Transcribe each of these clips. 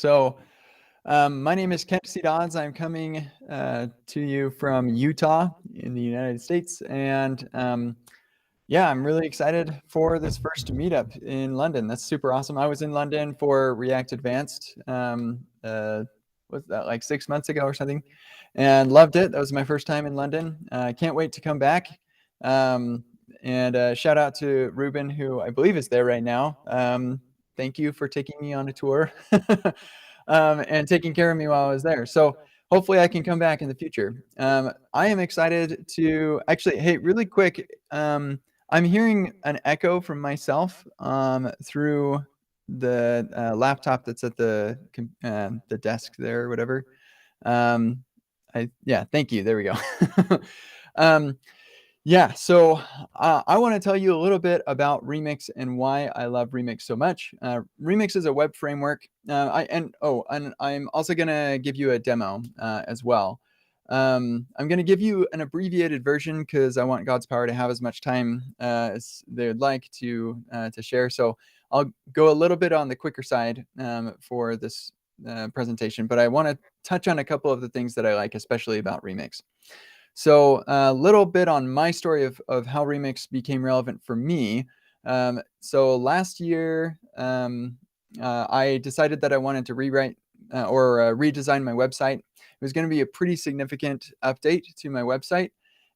So, my name is Kent C. Dodds. I'm coming to you from Utah in the United States. And yeah, I'm really excited for this first meetup in London. That's super awesome. I was in London for React Advanced, was that like 6 months ago or something, and loved it. That was my first time in London. Can't wait to come back. Um, and shout out to Ruben, who I believe is there right now. Thank you for taking me on a tour and taking care of me while I was there. So hopefully I can come back in the future. I am excited to actually, hey, really quick. I'm hearing an echo from myself through the laptop that's at the desk there or whatever. Yeah, thank you. There we go. um, yeah, so I want to tell you a little bit about Remix and why I love Remix so much. Remix is a web framework, and I'm also going to give you a demo as well. I'm going to give you an abbreviated version because I want God's Power to have as much time as they'd like to share. So I'll go a little bit on the quicker side for this presentation, but I want to touch on a couple of the things that I like, especially about Remix. So a little bit on my story of how Remix became relevant for me. So last year, I decided that I wanted to rewrite or redesign my website. It was going to be a pretty significant update to my website.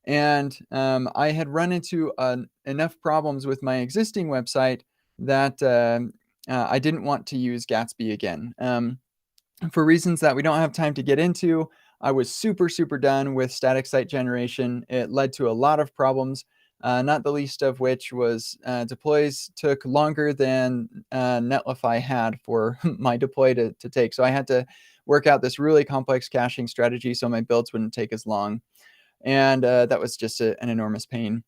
And I had run into enough problems with my existing website that I didn't want to use Gatsby again. For reasons that we don't have time to get into, I was super done with static site generation. It led to a lot of problems, not the least of which was deploys took longer than Netlify had for my deploy to take. So I had to work out this really complex caching strategy so my builds wouldn't take as long. And that was just an enormous pain.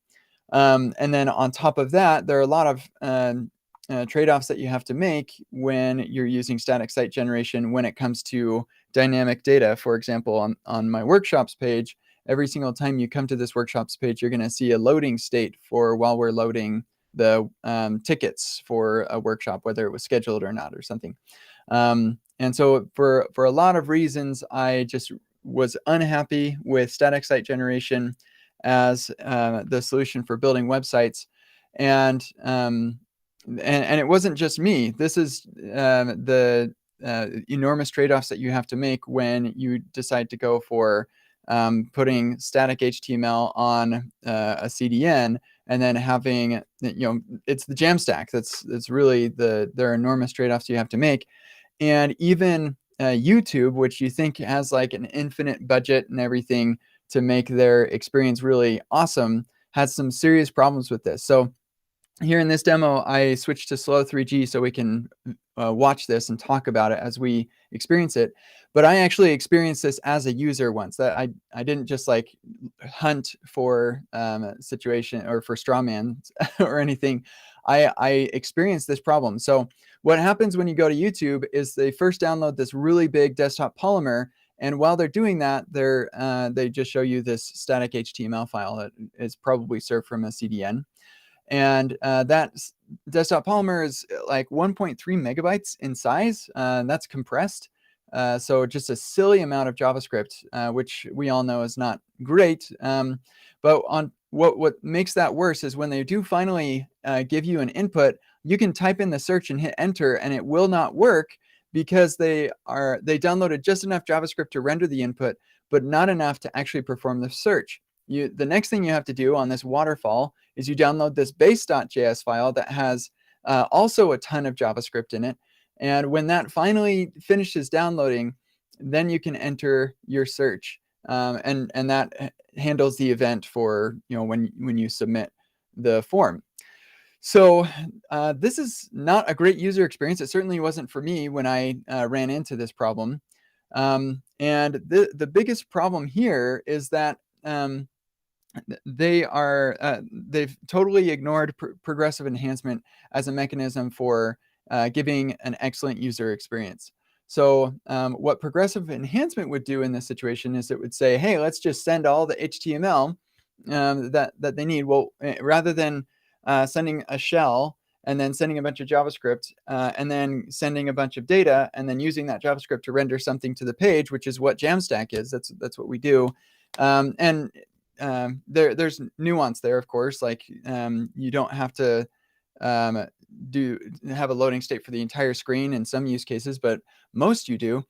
And then on top of that, there are a lot of trade-offs that you have to make when you're using static site generation when it comes to dynamic data. For example, on my workshops page, every single time you come to this workshops page, you're going to see a loading state for while we're loading the tickets for a workshop, whether it was scheduled or not or something. And so for a lot of reasons, I just was unhappy with static site generation as the solution for building websites. And it wasn't just me. This is the enormous trade-offs that you have to make when you decide to go for putting static HTML on a CDN and then having, it's the Jamstack. That's really there are enormous trade-offs you have to make. And even YouTube, which you think has like an infinite budget and everything to make their experience really awesome, has some serious problems with this. So here in this demo, I switched to slow 3G so we can watch this and talk about it as we experience it. But I actually experienced this as a user once. That I didn't just like hunt for a situation or for strawmans or anything. I experienced this problem. So what happens when you go to YouTube is they first download this really big desktop Polymer, and while they're doing that, they just show you this static HTML file that is probably served from a CDN. And that desktop Polymer is like 1.3 megabytes in size. That's compressed. So just a silly amount of JavaScript, which we all know is not great. But on what makes that worse is when they do finally give you an input, you can type in the search and hit enter, and it will not work because they downloaded just enough JavaScript to render the input, but not enough to actually perform the search. The next thing you have to do on this waterfall is you download this base.js file that has also a ton of JavaScript in it. And when that finally finishes downloading, then you can enter your search. And that handles the event for when you submit the form. So this is not a great user experience. It certainly wasn't for me when I ran into this problem. And the biggest problem here is that they've totally ignored progressive enhancement as a mechanism for giving an excellent user experience. So what progressive enhancement would do in this situation is it would say, hey, let's just send all the HTML that they need. Well, rather than sending a shell and then sending a bunch of JavaScript, and then sending a bunch of data, and then using that JavaScript to render something to the page, which is what Jamstack is. That's what we do. And there's nuance there, of course. Like you don't have to have a loading state for the entire screen in some use cases, but most you do.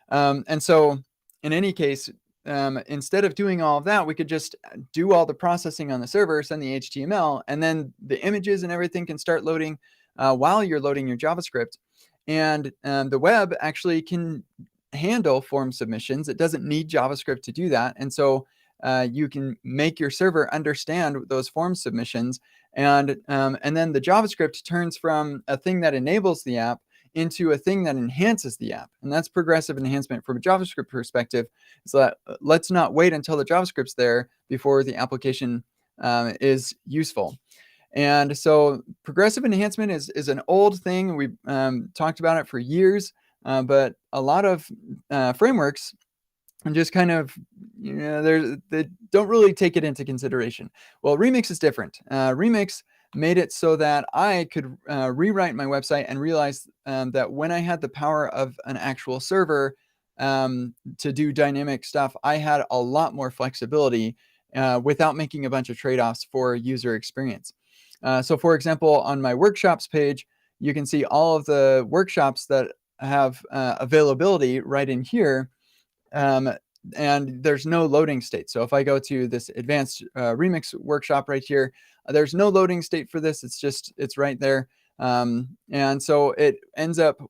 And so in any case, instead of doing all of that, we could just do all the processing on the server, send the HTML, and then the images and everything can start loading while you're loading your JavaScript. And the web actually can handle form submissions. It doesn't need JavaScript to do that. And so you can make your server understand those form submissions. And then the JavaScript turns from a thing that enables the app into a thing that enhances the app. And that's progressive enhancement from a JavaScript perspective. So that let's not wait until the JavaScript's there before the application is useful. And so progressive enhancement is an old thing. We've talked about it for years, but a lot of frameworks and just kind of, they don't really take it into consideration. Well, Remix is different. Remix made it so that I could rewrite my website and realize that when I had the power of an actual server to do dynamic stuff, I had a lot more flexibility without making a bunch of trade-offs for user experience. So for example, on my workshops page, you can see all of the workshops that have availability right in here. And there's no loading state. So if I go to this advanced Remix workshop right here, there's no loading state for this. It's right there. And so it ends up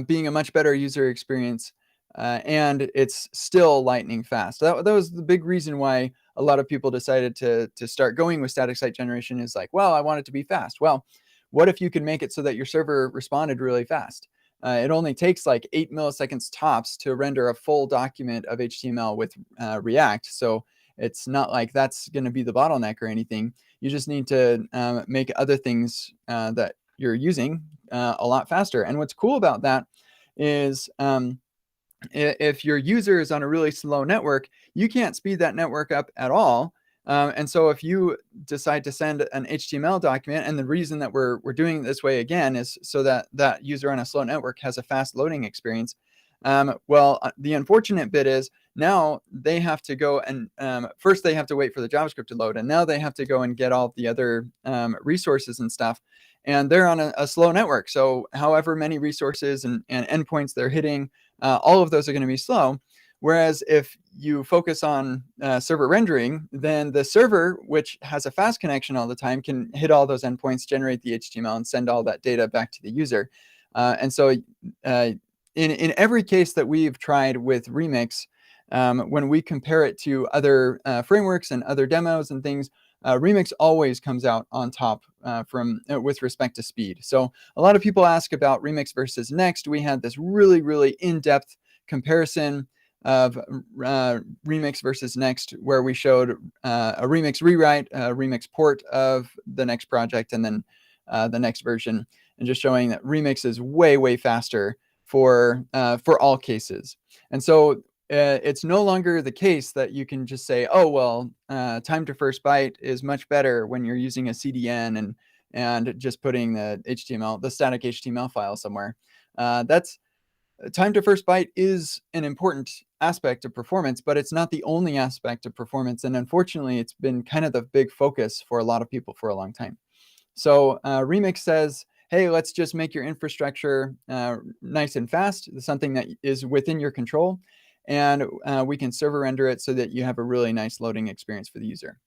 being a much better user experience. And it's still lightning fast. That was the big reason why a lot of people decided to start going with static site generation, is like, well, I want it to be fast. Well, what if you could make it so that your server responded really fast? It only takes like 8 milliseconds tops to render a full document of HTML with React. So it's not like that's going to be the bottleneck or anything. You just need to make other things that you're using a lot faster. And what's cool about that is if your user is on a really slow network, you can't speed that network up at all. And so if you decide to send an HTML document, and the reason that we're doing it this way again is so that that user on a slow network has a fast loading experience. The unfortunate bit is now they have to go and first they have to wait for the JavaScript to load, and now they have to go and get all the other resources and stuff. And they're on a slow network. So however many resources and endpoints they're hitting, all of those are going to be slow. Whereas if you focus on server rendering, then the server, which has a fast connection all the time, can hit all those endpoints, generate the HTML, and send all that data back to the user. And so in every case that we've tried with Remix, when we compare it to other frameworks and other demos and things, Remix always comes out on top with respect to speed. So a lot of people ask about Remix versus Next. We had this really, really in-depth comparison of Remix versus Next, where we showed a Remix rewrite, a Remix port of the Next project, and then the next version, and just showing that Remix is way, way faster for all cases. And so it's no longer the case that you can just say, oh, well, time to first byte is much better when you're using a CDN and just putting the static HTML file somewhere. That's time to first byte is an important aspect of performance, but it's not the only aspect of performance. And unfortunately, it's been kind of the big focus for a lot of people for a long time. So Remix says, hey, let's just make your infrastructure nice and fast, something that is within your control. And we can server render it so that you have a really nice loading experience for the user.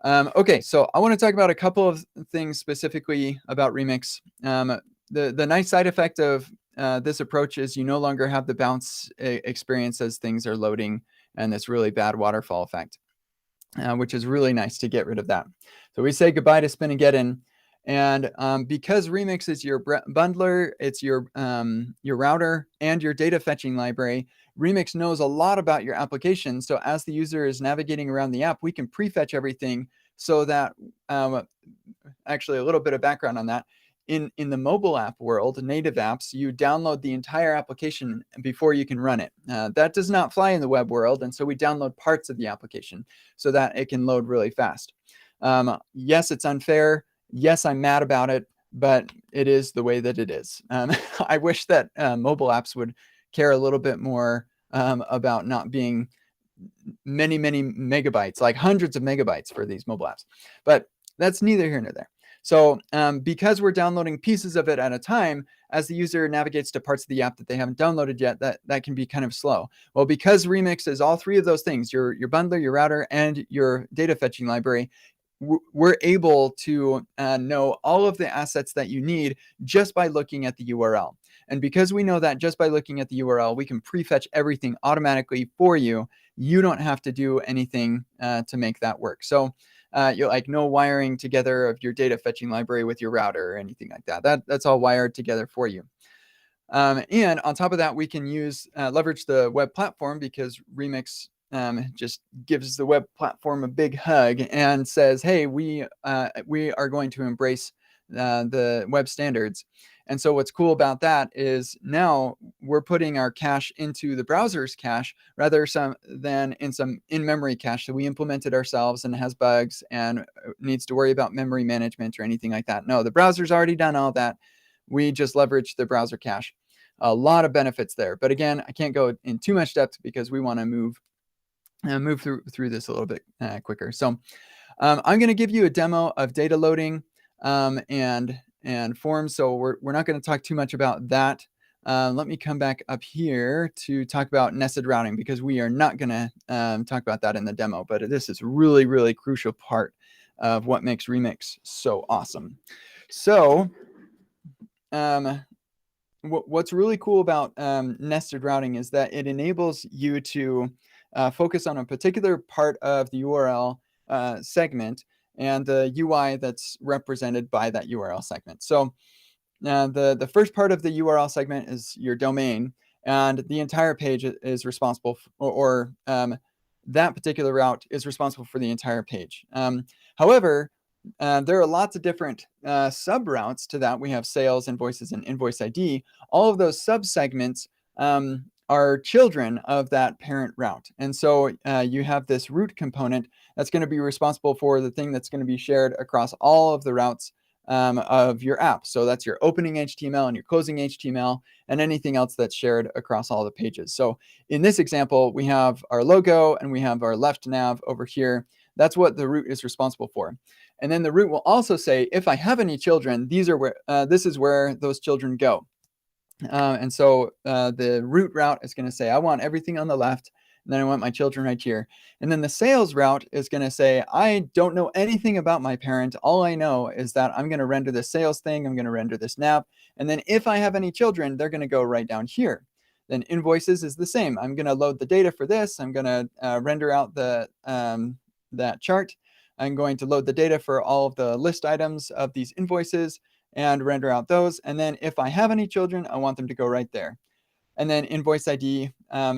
Okay, so I want to talk about a couple of things specifically about Remix. The nice side effect of this approach is you no longer have the bounce experience as things are loading and this really bad waterfall effect, which is really nice to get rid of that. So we say goodbye to spin and get in. And because Remix is your bundler, it's your router and your data fetching library, Remix knows a lot about your application. So as the user is navigating around the app, we can prefetch everything so that, actually a little bit of background on that. In the mobile app world, native apps, you download the entire application before you can run it. That does not fly in the web world. And so we download parts of the application so that it can load really fast. Yes, it's unfair. Yes, I'm mad about it. but it is the way that it is. I wish that mobile apps would care a little bit more about not being many, many megabytes, like hundreds of megabytes for these mobile apps. But that's neither here nor there. So because we're downloading pieces of it at a time, as the user navigates to parts of the app that they haven't downloaded yet, that can be kind of slow. Well, because Remix is all three of those things, your bundler, your router, and your data fetching library, we're able to know all of the assets that you need just by looking at the URL. And because we know that just by looking at the URL, we can prefetch everything automatically for you. You don't have to do anything to make that work. So you're like no wiring together of your data fetching library with your router or anything like that. That's all wired together for you. And on top of that, we can leverage the web platform, because Remix just gives the web platform a big hug and says, hey, we are going to embrace the web standards. And so what's cool about that is now we're putting our cache into the browser's cache rather than in some in-memory cache that we implemented ourselves and has bugs and needs to worry about memory management or anything like that. No, the browser's already done all that. We just leverage the browser cache. A lot of benefits there. But again, I can't go in too much depth because we want to move through this a little bit quicker. So I'm going to give you a demo of data loading and forms. So we're not going to talk too much about that. Let me come back up here to talk about nested routing, because we are not going to talk about that in the demo, but this is really, really crucial part of what makes Remix so awesome. So what's really cool about nested routing is that it enables you to focus on a particular part of the URL segment and the UI that's represented by that URL segment. So the first part of the URL segment is your domain, and the entire page is responsible or that particular route is responsible for the entire page. However, there are lots of different sub routes to that. We have sales, invoices, and invoice ID. All of those sub segments are children of that parent route. And so you have this root component that's going to be responsible for the thing that's going to be shared across all of the routes of your app. So that's your opening HTML and your closing HTML and anything else that's shared across all the pages. So in this example, we have our logo and we have our left nav over here. That's what the root is responsible for. And then the root will also say, if I have any children, this is where those children go. And so the root route is going to say, I want everything on the left, and then I want my children right here. And then the sales route is going to say, I don't know anything about my parent. All I know is that I'm going to render this sales thing. I'm going to render this nav. And then if I have any children, they're going to go right down here. Then invoices is the same. I'm going to load the data for this. I'm going to render out that chart. I'm going to load the data for all of the list items of these invoices and render out those. And then if I have any children, I want them to go right there. And then invoice ID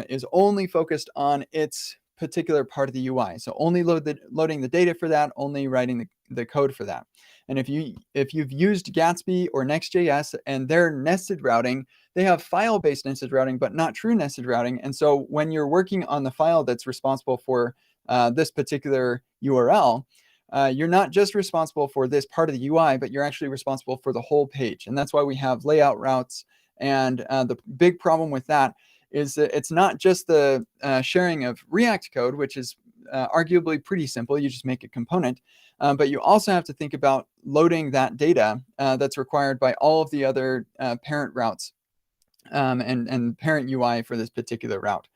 is only focused on its particular part of the UI. So only loading the data for that, only writing the code for that. And if you've used Gatsby or Next.js and their nested routing, they have file-based nested routing, but not true nested routing. And so when you're working on the file that's responsible for this particular URL, you're not just responsible for this part of the UI, but you're actually responsible for the whole page. And that's why we have layout routes. And the big problem with that is that it's not just the sharing of React code, which is arguably pretty simple. You just make a component. But you also have to think about loading that data that's required by all of the other parent routes and parent UI for this particular route.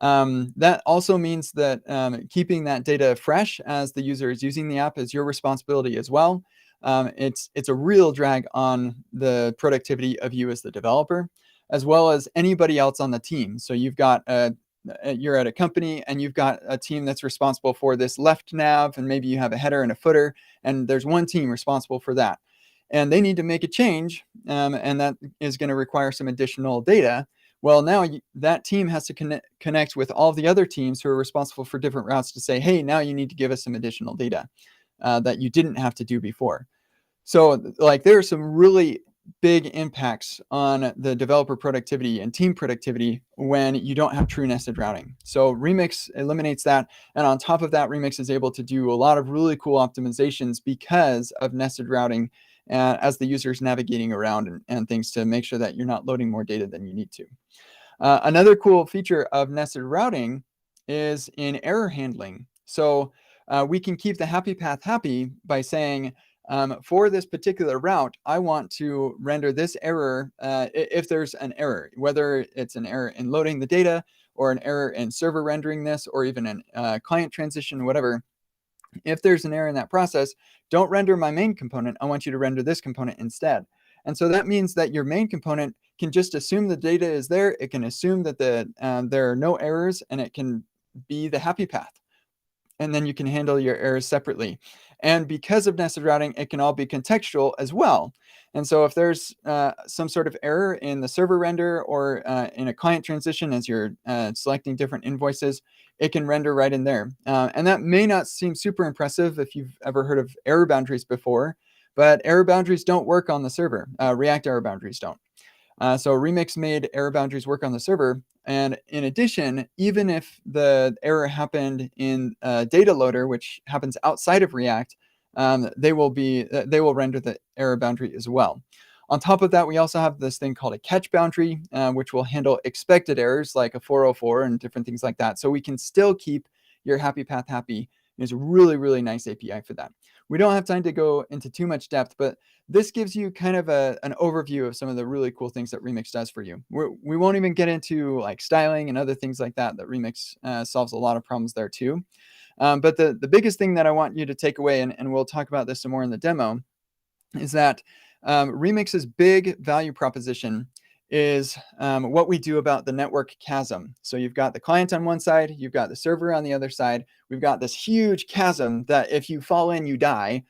That also means that keeping that data fresh as the user is using the app is your responsibility as well. It's a real drag on the productivity of you as the developer, as well as anybody else on the team. So you're at a company and you've got a team that's responsible for this left nav, and maybe you have a header and a footer, and there's one team responsible for that. And they need to make a change, and that is going to require some additional data. Well, now that team has to connect with all the other teams who are responsible for different routes to say, hey, now you need to give us some additional data that you didn't have to do before. So like there are some really big impacts on the developer productivity and team productivity when you don't have true nested routing. So Remix eliminates that. And on top of that, Remix is able to do a lot of really cool optimizations because of nested routing as the user is navigating around and things to make sure that you're not loading more data than you need to. Another cool feature of nested routing is in error handling. So we can keep the happy path happy by saying, for this particular route, I want to render this error if there's an error, whether it's an error in loading the data or an error in server rendering this or even a client transition, whatever. If there's an error in that process, don't render my main component. I want you to render this component instead. And so that means that your main component can just assume the data is there. It can assume that there are no errors, and it can be the happy path. And then you can handle your errors separately. And because of nested routing, it can all be contextual as well. And so if there's some sort of error in the server render or in a client transition as you're selecting different invoices, it can render right in there. And that may not seem super impressive if you've ever heard of error boundaries before, but error boundaries don't work on the server. React error boundaries don't. So Remix made error boundaries work on the server. And in addition, even if the error happened in data loader, which happens outside of React, they will render the error boundary as well. On top of that, we also have this thing called a catch boundary, which will handle expected errors like a 404 and different things like that. So we can still keep your happy path happy. It's a really, really nice API for that. We don't have time to go into too much depth, but this gives you kind of an overview of some of the really cool things that Remix does for you. We won't even get into like styling and other things like that Remix solves a lot of problems there too. But the biggest thing that I want you to take away, and we'll talk about this some more in the demo, is that Remix's big value proposition is what we do about the network chasm. So you've got the client on one side, you've got the server on the other side. We've got this huge chasm that if you fall in, you die,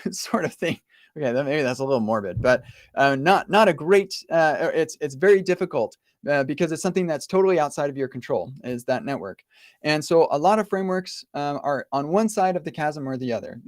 sort of thing. Okay, maybe that's a little morbid, but not a great. It's very difficult because it's something that's totally outside of your control, is that network. And so a lot of frameworks are on one side of the chasm or the other,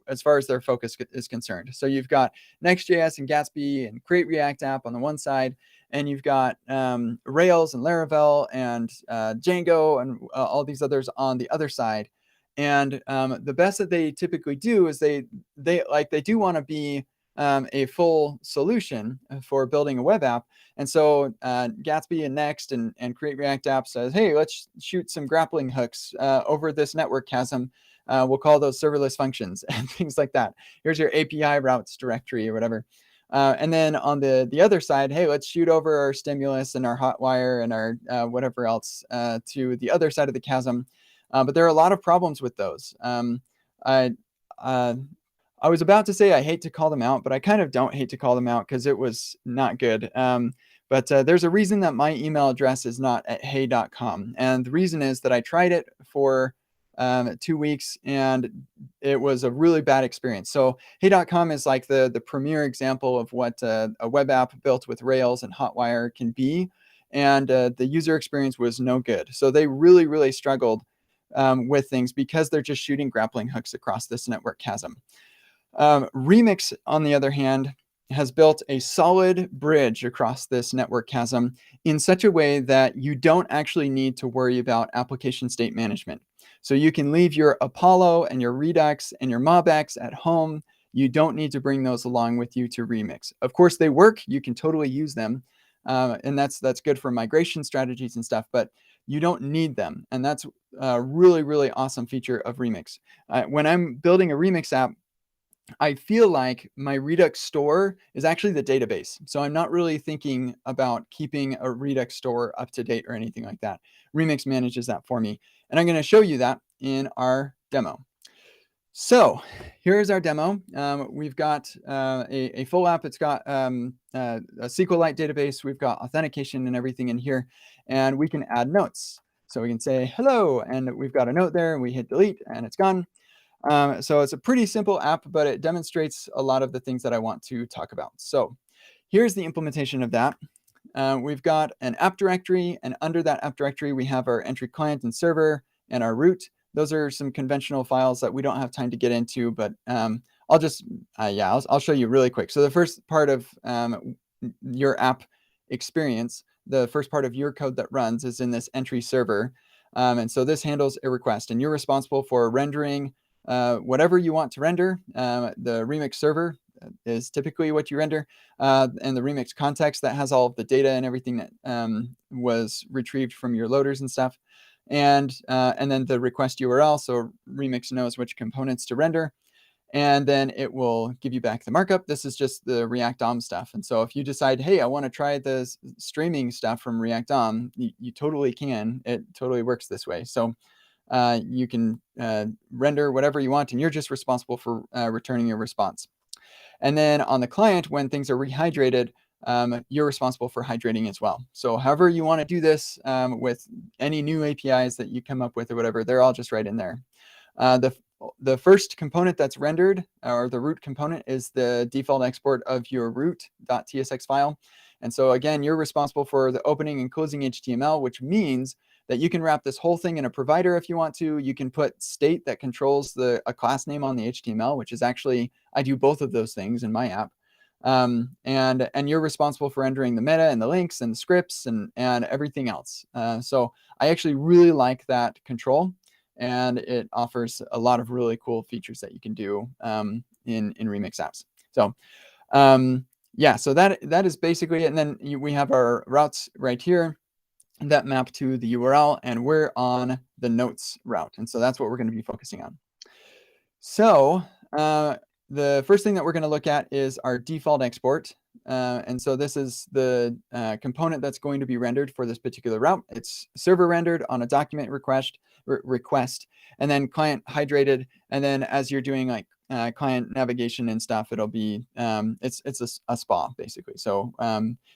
as far as their focus is concerned. So you've got Next.js and Gatsby and Create React App on the one side, and you've got Rails and Laravel and Django and all these others on the other side. And the best that they typically do is they do want to be a full solution for building a web app. And so Gatsby and Next and Create React App says, hey, let's shoot some grappling hooks over this network chasm. We'll call those serverless functions and things like that. Here's your API routes directory or whatever. And then on the other side, hey, let's shoot over our stimulus and our hotwire and our whatever else to the other side of the chasm. But there are a lot of problems with those. I was about to say I hate to call them out, but I kind of don't hate to call them out because it was not good. But there's a reason that my email address is not at hey.com. And the reason is that I tried it for 2 weeks and it was a really bad experience. So hey.com is like the premier example of what a web app built with Rails and Hotwire can be. And the user experience was no good. So they really, really struggled with things because they're just shooting grappling hooks across this network chasm. Remix, on the other hand, has built a solid bridge across this network chasm in such a way that you don't actually need to worry about application state management. So you can leave your Apollo and your Redux and your MobX at home. You don't need to bring those along with you to Remix. Of course, they work. You can totally use them. And that's good for migration strategies and stuff, but you don't need them. And that's a really, really awesome feature of Remix. When I'm building a Remix app, I feel like my Redux store is actually the database. So I'm not really thinking about keeping a Redux store up to date or anything like that. Remix manages that for me. And I'm going to show you that in our demo. So here's our demo. We've got a full app. It's got a SQLite database. We've got authentication and everything in here. And we can add notes. So we can say hello, and we've got a note there, and we hit delete, and it's gone. So it's a pretty simple app, but it demonstrates a lot of the things that I want to talk about. So here's the implementation of that. We've got an app directory, and under that app directory, we have our entry client and server and our root. Those are some conventional files that we don't have time to get into, but I'll just, I'll show you really quick. So the first part of your app experience, the first part of your code that runs is in this entry server. And so this handles a request, and you're responsible for rendering whatever you want to render. The Remix server is typically what you render, and the remix context that has all of the data and everything that was retrieved from your loaders and stuff, and then the request URL, so Remix knows which components to render, and then it will give you back the markup. This is just the React DOM stuff. And so if you decide, hey, I want to try the streaming stuff from React DOM, you totally can. It totally works this way. So you can render whatever you want, and you're just responsible for returning your response. And then on the client, when things are rehydrated, you're responsible for hydrating as well. So however you want to do this with any new APIs that you come up with or whatever, they're all just right in there. The first component that's rendered, or the root component, is the default export of your root.tsx file. And so again, you're responsible for the opening and closing HTML, which means that you can wrap this whole thing in a provider if you want to. You can put state that controls a class name on the HTML, which is actually, I do both of those things in my app. And you're responsible for rendering the meta and the links and the scripts and everything else. So I actually really like that control, and it offers a lot of really cool features that you can do in Remix apps. So yeah, so that is basically it. And then we have our routes right here that map to the URL, and we're on the notes route. And so that's what we're going to be focusing on. So the first thing that we're going to look at is our default export. And so this is the component that's going to be rendered for this particular route. It's server rendered on a document request, and then client hydrated. And then as you're doing like client navigation and stuff, it'll be, it's a SPA basically. So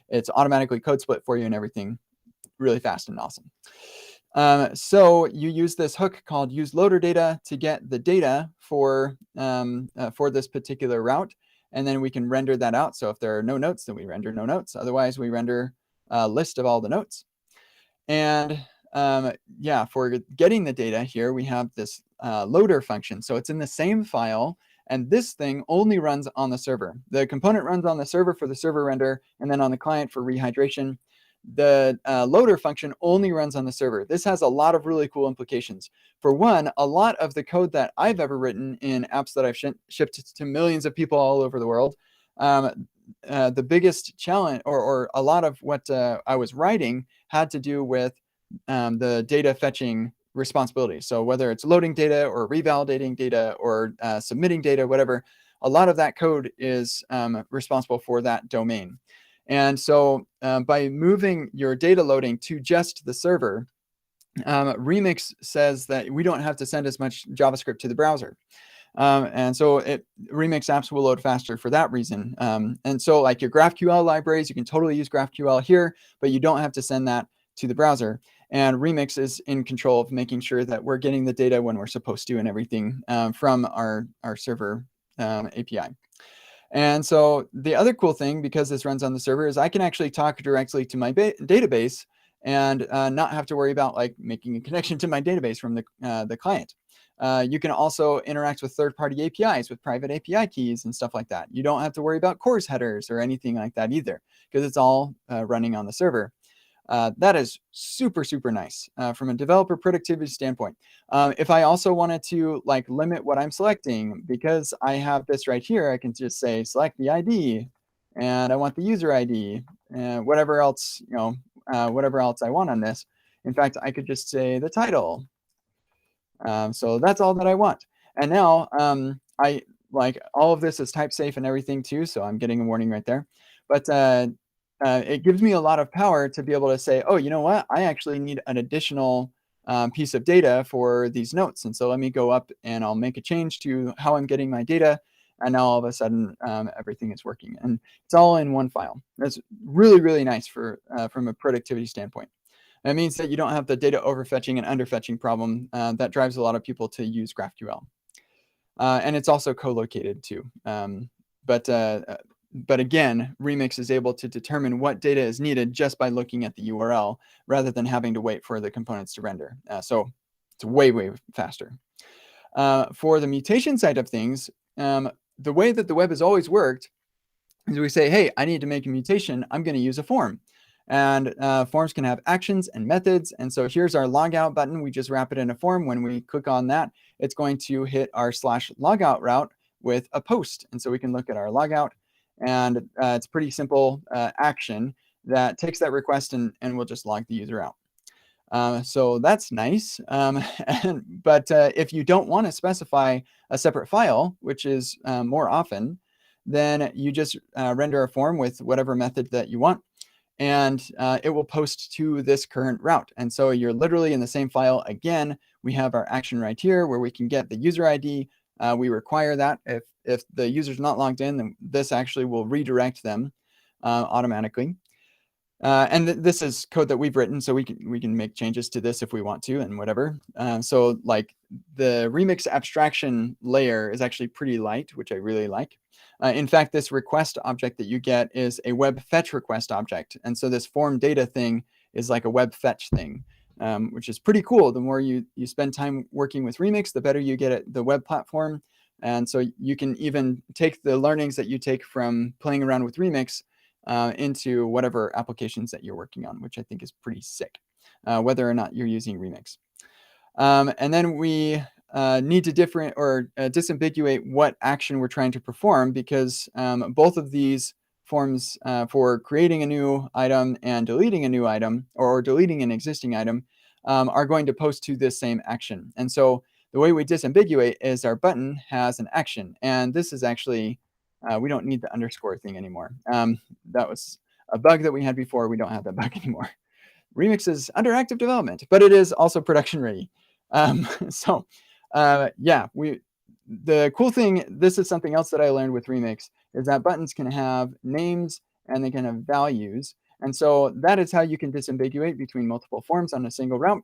it's automatically code split for you and everything really fast and awesome. So you use this hook called use loader data to get the data for this particular route, and then we can render that out. So if there are no notes, then we render no notes. Otherwise, we render a list of all the notes. And yeah, for getting the data here, we have this loader function. So it's in the same file, and this thing only runs on the server. The component runs on the server for the server render, and then on the client for rehydration. The loader function only runs on the server. This has a lot of really cool implications. For one, a lot of the code that I've ever written in apps that I've shipped to millions of people all over the world, the biggest challenge, or a lot of what I was writing, had to do with the data fetching responsibility. So whether it's loading data or revalidating data or submitting data, whatever, a lot of that code is responsible for that domain. And so by moving your data loading to just the server, Remix says that we don't have to send as much JavaScript to the browser. And so Remix apps will load faster for that reason. And so like your GraphQL libraries, you can totally use GraphQL here, but you don't have to send that to the browser. And Remix is in control of making sure that we're getting the data when we're supposed to and everything from our server API. And so the other cool thing, because this runs on the server, is I can actually talk directly to my database and not have to worry about like making a connection to my database from the client. You can also interact with third-party APIs with private API keys and stuff like that. You don't have to worry about CORS headers or anything like that either, because it's all running on the server. That is super, super nice from a developer productivity standpoint. If I also wanted to like limit what I'm selecting, because I have this right here, I can just say select the ID, and I want the user ID, and whatever else, whatever else I want on this. In fact, I could just say the title. So that's all that I want. And now I like all of this is type safe and everything too, so I'm getting a warning right there. But it gives me a lot of power to be able to say, oh, you know what? I actually need an additional piece of data for these notes. And so let me go up and I'll make a change to how I'm getting my data. And now all of a sudden, everything is working. And it's all in one file. That's really, really nice from a productivity standpoint. That means that you don't have the data overfetching and underfetching problem that drives a lot of people to use GraphQL. And it's also co-located too. But again, Remix is able to determine what data is needed just by looking at the URL rather than having to wait for the components to render. So it's way, way faster. For the mutation side of things, the way that the web has always worked is we say, hey, I need to make a mutation. I'm going to use a form. And forms can have actions and methods. And so here's our logout button. We just wrap it in a form. When we click on that, it's going to hit our /logout route, with a post. And so we can look at our logout, and it's a pretty simple action that takes that request and will just log the user out. So that's nice. But if you don't want to specify a separate file, which is more often, then you just render a form with whatever method that you want, and it will post to this current route. And so you're literally in the same file again. We have our action right here where we can get the user ID. We require that if the user's not logged in, then this actually will redirect them automatically. And this is code that we've written, so we can make changes to this if we want to and whatever. So like the Remix abstraction layer is actually pretty light, which I really like. In fact, this request object that you get is a web fetch request object. And so this form data thing is like a web fetch thing, which is pretty cool. The more you spend time working with Remix, the better you get at the web platform. And so you can even take the learnings that you take from playing around with Remix into whatever applications that you're working on, which I think is pretty sick, whether or not you're using Remix. And then we need to disambiguate what action we're trying to perform, because both of these forms for creating a new item and deleting a new item, or deleting an existing item, are going to post to this same action. And so the way we disambiguate is our button has an action, and this is actually we don't need the underscore thing anymore. That was a bug that we had before. We don't have that bug anymore. Remix is under active development, but it is also production ready. Yeah, the cool thing, this is something else that I learned with Remix, is that buttons can have names and they can have values. And so that is how you can disambiguate between multiple forms on a single route.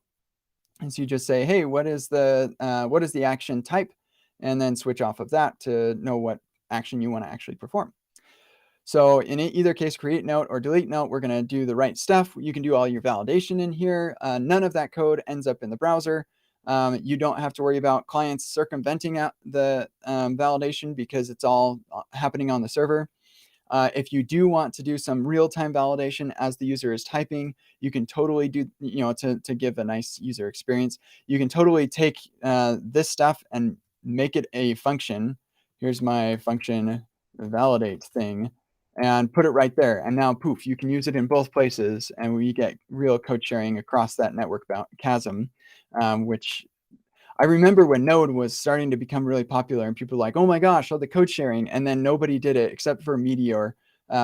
And so you just say, hey, what is the action type? And then switch off of that to know what action you want to actually perform. So in either case, create note or delete note, we're going to do the right stuff. You can do all your validation in here. None of that code ends up in the browser. You don't have to worry about clients circumventing the validation, because it's all happening on the server. If you do want to do some real-time validation as the user is typing, you can totally do, to give a nice user experience, you can totally take this stuff and make it a function. Here's my function validate thing, and put it right there. And now, poof, you can use it in both places, and we get real code sharing across that network chasm, which I remember when Node was starting to become really popular and people were like, oh my gosh, all the code sharing. And then nobody did it except for Meteor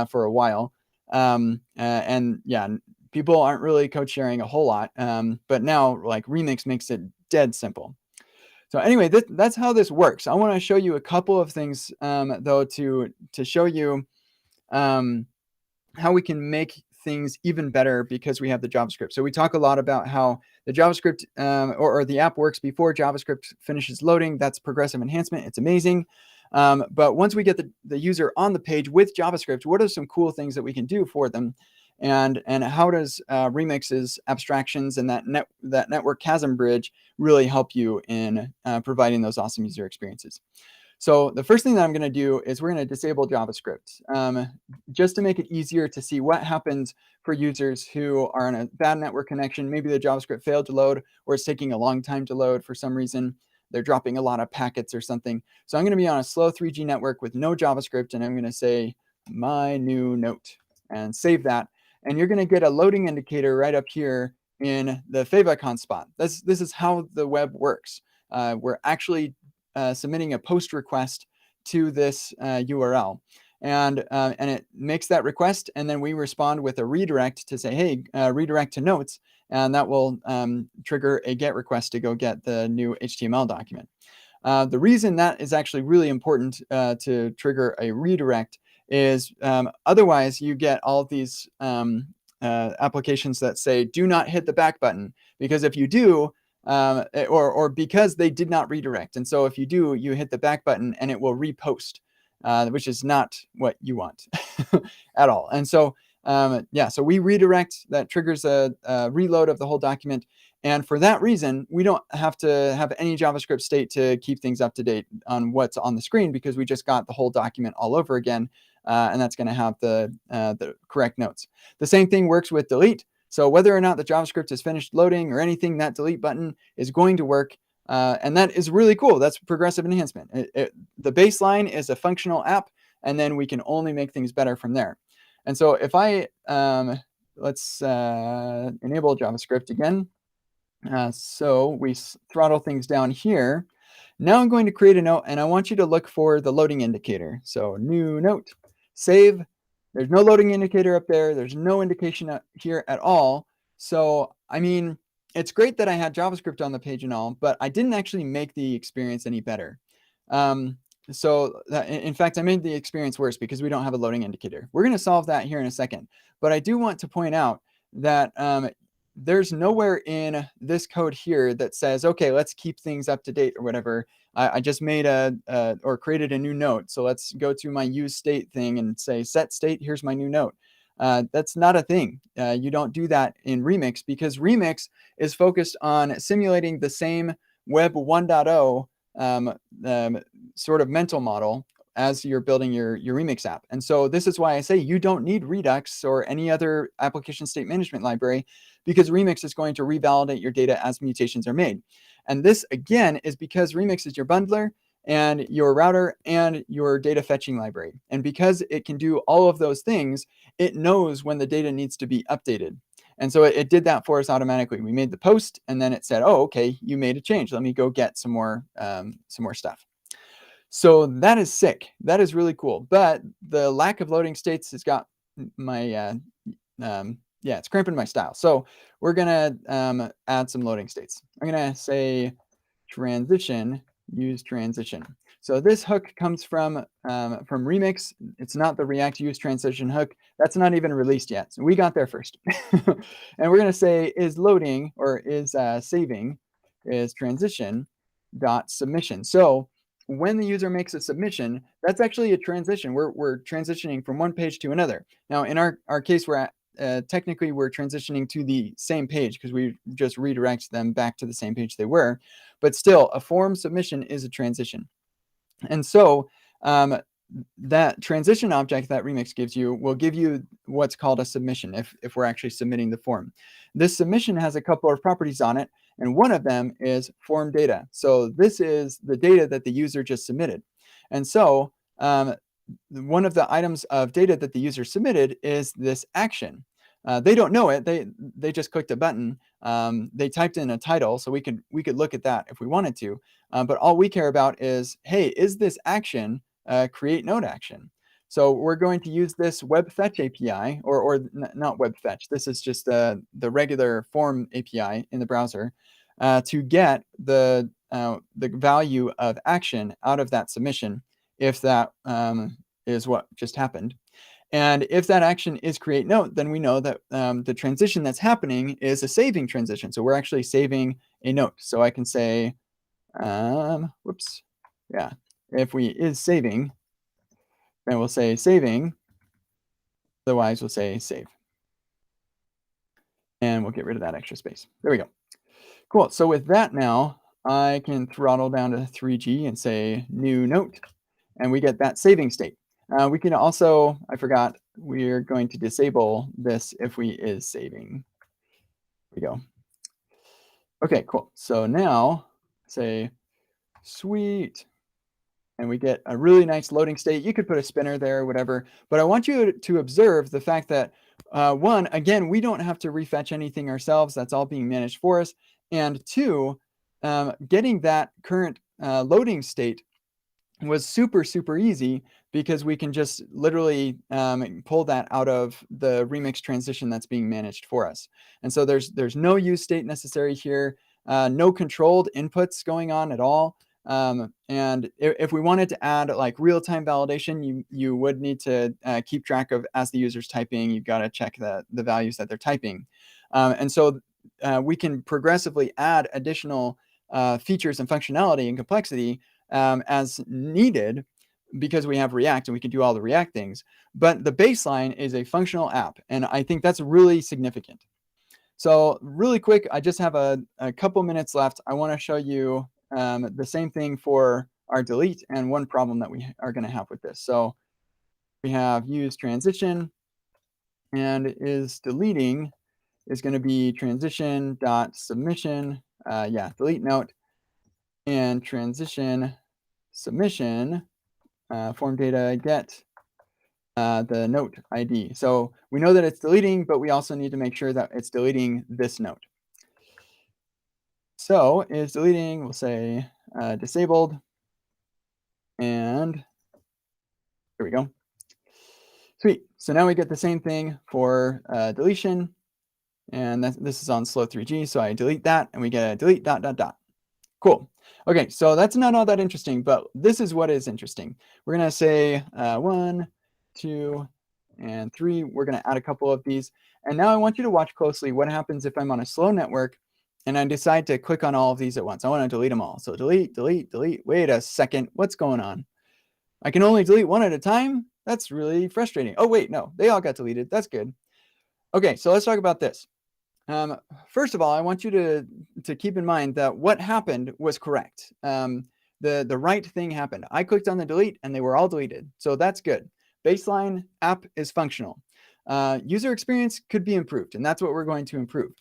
for a while. And yeah, people aren't really code sharing a whole lot. But now like Remix makes it dead simple. So anyway, that's how this works. I want to show you a couple of things though to show you how we can make things even better because we have the JavaScript. So we talk a lot about how the JavaScript or the app works before JavaScript finishes loading. That's progressive enhancement. It's amazing. But once we get the user on the page with JavaScript, what are some cool things that we can do for them? And how does Remix's abstractions and that network chasm bridge really help you in providing those awesome user experiences? So the first thing that I'm going to do is we're going to disable JavaScript just to make it easier to see what happens for users who are on a bad network connection. Maybe the JavaScript failed to load, or it's taking a long time to load for some reason. They're dropping a lot of packets or something. So I'm going to be on a slow 3G network with no JavaScript, and I'm going to say my new note and save that. And you're going to get a loading indicator right up here in the favicon spot. This is how the web works. We're actually submitting a post request to this URL, and it makes that request, and then we respond with a redirect to say, hey, redirect to notes, and that will trigger a GET request to go get the new HTML document. The reason that is actually really important to trigger a redirect is otherwise you get all of these applications that say do not hit the back button, because if you do, or because they did not redirect. And so if you do, you hit the back button and it will repost, which is not what you want at all. And so, yeah, so we redirect, that triggers a reload of the whole document. And for that reason, we don't have to have any JavaScript state to keep things up to date on what's on the screen, because we just got the whole document all over again. And that's going to have the correct notes. The same thing works with delete. So whether or not the JavaScript is finished loading or anything, that delete button is going to work And that is really cool. That's progressive enhancement. The baseline is a functional app, and then we can only make things better from there. And so if I, let's enable JavaScript again. So we throttle things down here. Now I'm going to create a note, and I want you to look for the loading indicator. So new note, save. There's no loading indicator up there. There's no indication here at all. So, I mean, it's great that I had JavaScript on the page and all, but I didn't actually make the experience any better. In fact, I made the experience worse because we don't have a loading indicator. We're going to solve that here in a second. But I do want to point out that there's nowhere in this code here that says, okay, let's keep things up to date or whatever. I just made or created a new note. So let's go to my use state thing and say set state, here's my new note. That's not a thing. You don't do that in Remix because Remix is focused on simulating the same Web 1.0 sort of mental model as you're building your Remix app. And so this is why I say you don't need Redux or any other application state management library, because Remix is going to revalidate your data as mutations are made. And this, again, is because Remix is your bundler and your router and your data fetching library. And because it can do all of those things, it knows when the data needs to be updated. And so it did that for us automatically. We made the post, and then it said, oh, okay, you made a change. Let me go get some more stuff. So that is sick. That is really cool. But the lack of loading states has got my, it's cramping my style. So we're going to add some loading states. I'm going to say transition, use transition. So this hook comes from Remix. It's not the React use transition hook. That's not even released yet. So we got there first. And we're going to say is loading or is saving is transition dot submission. So when the user makes a submission, that's actually a transition. We're transitioning from one page to another. Now, in our case, technically we're transitioning to the same page because we just redirect them back to the same page they were. But still, a form submission is a transition. And so that transition object that Remix gives you will give you what's called a submission if we're actually submitting the form. This submission has a couple of properties on it, and one of them is form data. So this is the data that the user just submitted. And so one of the items of data that the user submitted is this action. They don't know it. They just clicked a button. They typed in a title, so we could look at that if we wanted to. But all we care about is, hey, is this action create node action? So we're going to use this web fetch API, or not web fetch. This is just the regular form API in the browser to get the value of action out of that submission, if that is what just happened. And if that action is create note, then we know that the transition that's happening is a saving transition. So we're actually saving a note. So I can say, if we is saving, then we'll say saving. Otherwise, we'll say save. And we'll get rid of that extra space. There we go. Cool. So with that now, I can throttle down to 3G and say new note, and we get that saving state. We can also, I forgot, we're going to disable this if we is saving. There we go. Okay, cool. So now say sweet, and we get a really nice loading state. You could put a spinner there or whatever, but I want you to observe the fact that one, again, we don't have to refetch anything ourselves. That's all being managed for us. And two, getting that current loading state was super, super easy because we can just literally pull that out of the Remix transition that's being managed for us. And so there's no use state necessary here, no controlled inputs going on at all. And if we wanted to add like real-time validation, you would need to keep track of, as the user's typing, you've got to check the values that they're typing. And so we can progressively add additional features and functionality and complexity as needed, because we have React and we can do all the React things. But the baseline is a functional app, and I think that's really significant. So really quick, I just have a couple minutes left. I want to show you the same thing for our delete and one problem that we are going to have with this. So we have use transition, and is deleting is going to be transition dot submission. Delete note. and transition submission form data get the note ID. So we know that it's deleting, but we also need to make sure that it's deleting this note. So is deleting, we'll say disabled, and here we go. Sweet. So now we get the same thing for deletion, and this is on slow 3G. So I delete that, and we get a delete dot dot dot. Cool. Okay, so that's not all that interesting, but this is what is interesting. We're gonna say 1, 2, and 3. We're gonna add a couple of these, and now I want you to watch closely what happens if I'm on a slow network and I decide to click on all of these at once. I want to delete them all. So delete, delete, delete. Wait a second, what's going on? I can only delete one at a time? That's really frustrating. Oh wait, no, they all got deleted. That's good. Okay, so let's talk about this. First of all, I want you to keep in mind that what happened was correct. The right thing happened. I clicked on the delete and they were all deleted. So that's good. Baseline app is functional. User experience could be improved, and that's what we're going to improve.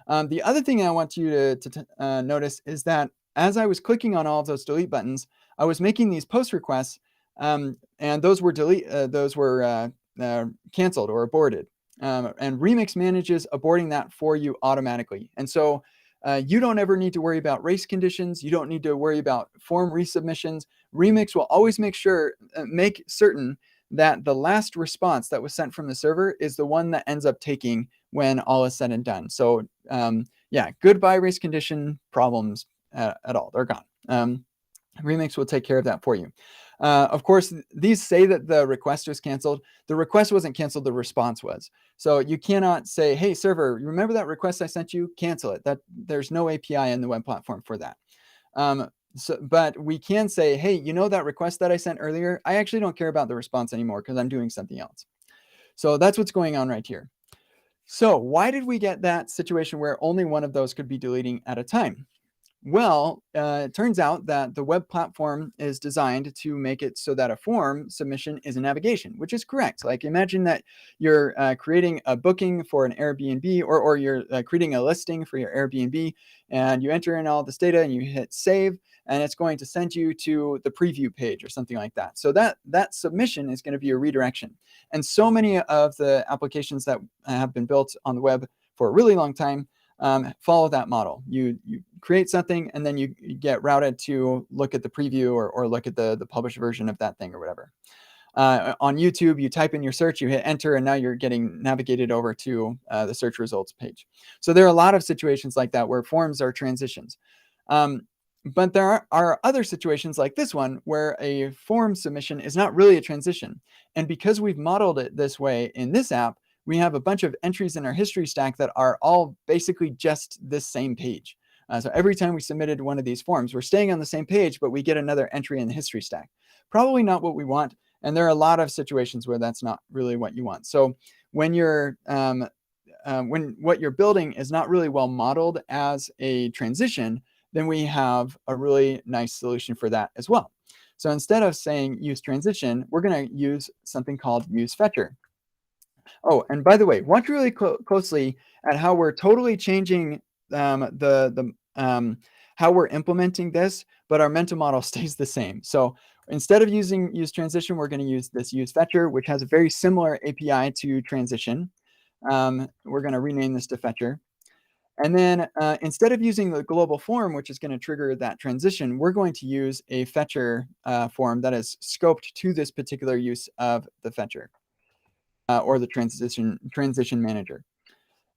The other thing I want you to notice is that as I was clicking on all of those delete buttons, I was making these post requests, and those were canceled or aborted. And Remix manages aborting that for you automatically. And so you don't ever need to worry about race conditions. You don't need to worry about form resubmissions. Remix will always make certain that the last response that was sent from the server is the one that ends up taking when all is said and done. So yeah, goodbye race condition problems at all. They're gone. Remix will take care of that for you. Of course, these say that the request was canceled. The request wasn't canceled, the response was. So you cannot say, hey, server, remember that request I sent you? Cancel it. There's no API in the web platform for that. But we can say, hey, you know that request that I sent earlier? I actually don't care about the response anymore because I'm doing something else. So that's what's going on right here. So why did we get that situation where only one of those could be deleting at a time? Well, it turns out that the web platform is designed to make it so that a form submission is a navigation, which is correct. Like imagine that you're creating a booking for an Airbnb or you're creating a listing for your Airbnb and you enter in all this data and you hit save and it's going to send you to the preview page or something like that. So that submission is going to be a redirection. And so many of the applications that have been built on the web for a really long time follow that model. You create something and then you get routed to look at the preview or look at the published version of that thing or whatever. On YouTube, you type in your search, you hit enter, and now you're getting navigated over to the search results page. So there are a lot of situations like that where forms are transitions. But there are other situations like this one where a form submission is not really a transition. And because we've modeled it this way in this app, we have a bunch of entries in our history stack that are all basically just this same page. So every time we submitted one of these forms, we're staying on the same page, but we get another entry in the history stack. Probably not what we want. And there are a lot of situations where that's not really what you want. So when when what you're building is not really well modeled as a transition, then we have a really nice solution for that as well. So instead of saying use transition, we're going to use something called use fetcher. Oh, and by the way, watch really closely at how we're totally changing how we're implementing this, but our mental model stays the same. So instead of using use transition, we're going to use this use fetcher, which has a very similar API to transition. We're going to rename this to fetcher. And then instead of using the global form, which is going to trigger that transition, we're going to use a fetcher form that is scoped to this particular use of the fetcher. Or the transition manager.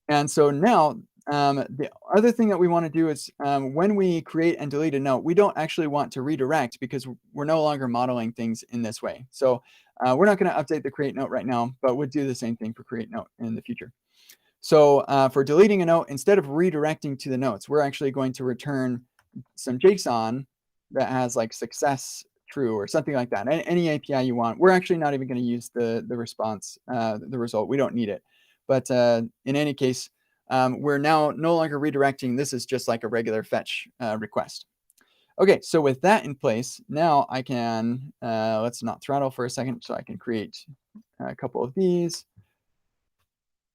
And so now, the other thing that we want to do is when we create and delete a note, we don't actually want to redirect because we're no longer modeling things in this way. So we're not going to update the create note right now, but we'll do the same thing for create note in the future. So for deleting a note, instead of redirecting to the notes, we're actually going to return some JSON that has like success true or something like that. Any API you want. We're actually not even going to use the response, the result. We don't need it. But in any case, we're now no longer redirecting. This is just like a regular fetch request. Okay, so with that in place, now I can, let's not throttle for a second, so I can create a couple of these.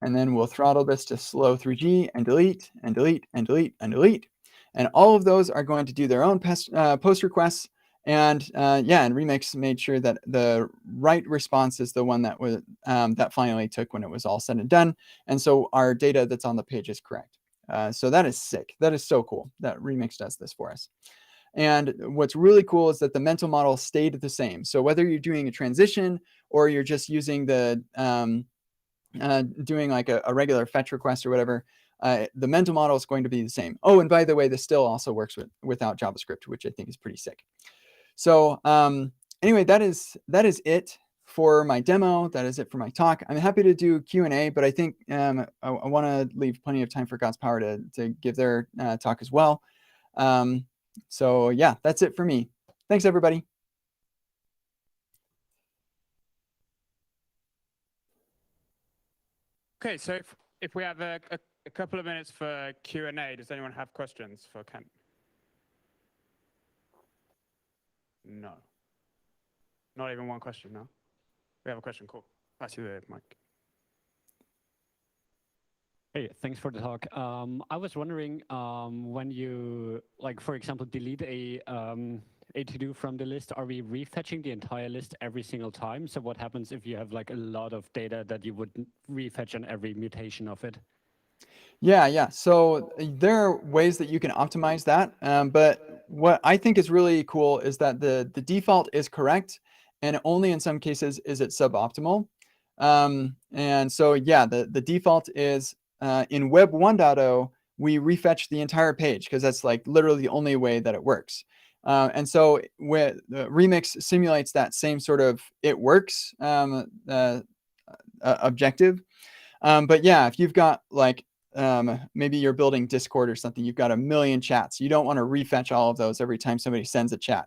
And then we'll throttle this to slow 3G and delete and delete and delete and delete. And all of those are going to do their own post requests. And and Remix made sure that the right response is the one that was that finally took when it was all said and done. And so our data that's on the page is correct. So that is sick. That is so cool that Remix does this for us. And what's really cool is that the mental model stayed the same. So whether you're doing a transition or you're just using the doing like a regular fetch request or whatever, the mental model is going to be the same. Oh, and by the way, this still also works without JavaScript, which I think is pretty sick. So anyway, that is it for my demo. That is it for my talk. I'm happy to do Q&A, but I think I want to leave plenty of time for God's Power to give their talk as well. So yeah, that's it for me. Thanks, everybody. Okay, so if we have a couple of minutes for Q&A, does anyone have questions for Kent? No. Not even one question, no? We have a question, cool. Pass you the mic. Hey, thanks for the talk. I was wondering when you, like, for example, delete a to-do from the list, are we refetching the entire list every single time? So what happens if you have like a lot of data that you would refetch on every mutation of it? Yeah. So there are ways that you can optimize that. But what I think is really cool is that the default is correct, and only in some cases is it suboptimal. And so, yeah, the default is in Web 1.0, we refetch the entire page because that's like literally the only way that it works. And so with Remix simulates that same sort of it works objective. But yeah, if you've got like maybe you're building Discord or something, you've got a million chats. You don't want to refetch all of those every time somebody sends a chat.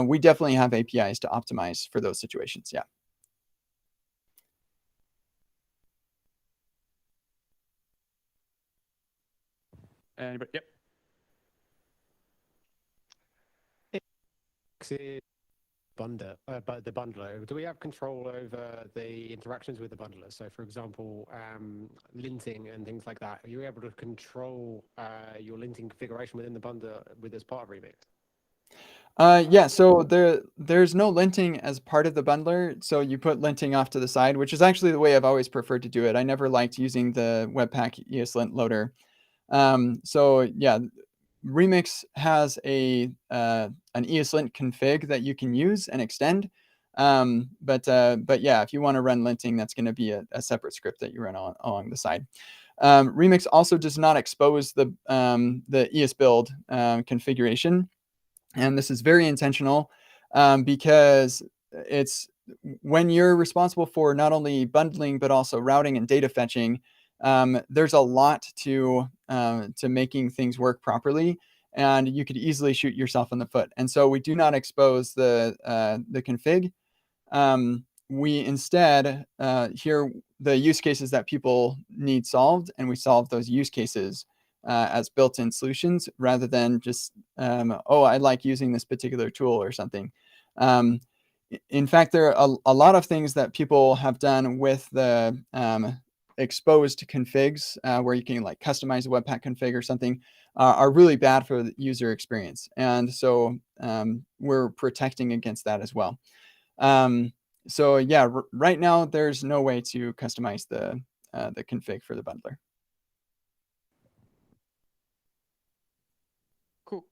We definitely have APIs to optimize for those situations. Yeah. Anybody? Yep. But the bundler, do we have control over the interactions with the bundler? So, for example, linting and things like that. Are you able to control your linting configuration within the bundler as part of Remix? Yeah, so there's no linting as part of the bundler, so you put linting off to the side, which is actually the way I've always preferred to do it. I never liked using the Webpack ESLint loader. So yeah, Remix has an ESLint config that you can use and extend. But yeah, if you want to run linting, that's going to be a separate script that you run along the side. Remix also does not expose the ESBuild configuration. And this is very intentional because it's when you're responsible for not only bundling, but also routing and data fetching, there's a lot to making things work properly, and you could easily shoot yourself in the foot. And so we do not expose the config. We instead hear the use cases that people need solved, and we solve those use cases as built-in solutions rather than just, oh, I like using this particular tool or something. In fact, there are a lot of things that people have done with the exposed configs where you can like customize a Webpack config or something are really bad for the user experience. And so we're protecting against that as well. So yeah, right now there's no way to customize the config for the bundler. Cool.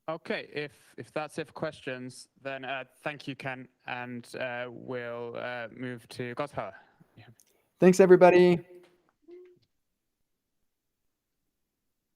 Okay, if that's it for questions, then thank you, Ken, and we'll move to God's Power. Thanks, everybody.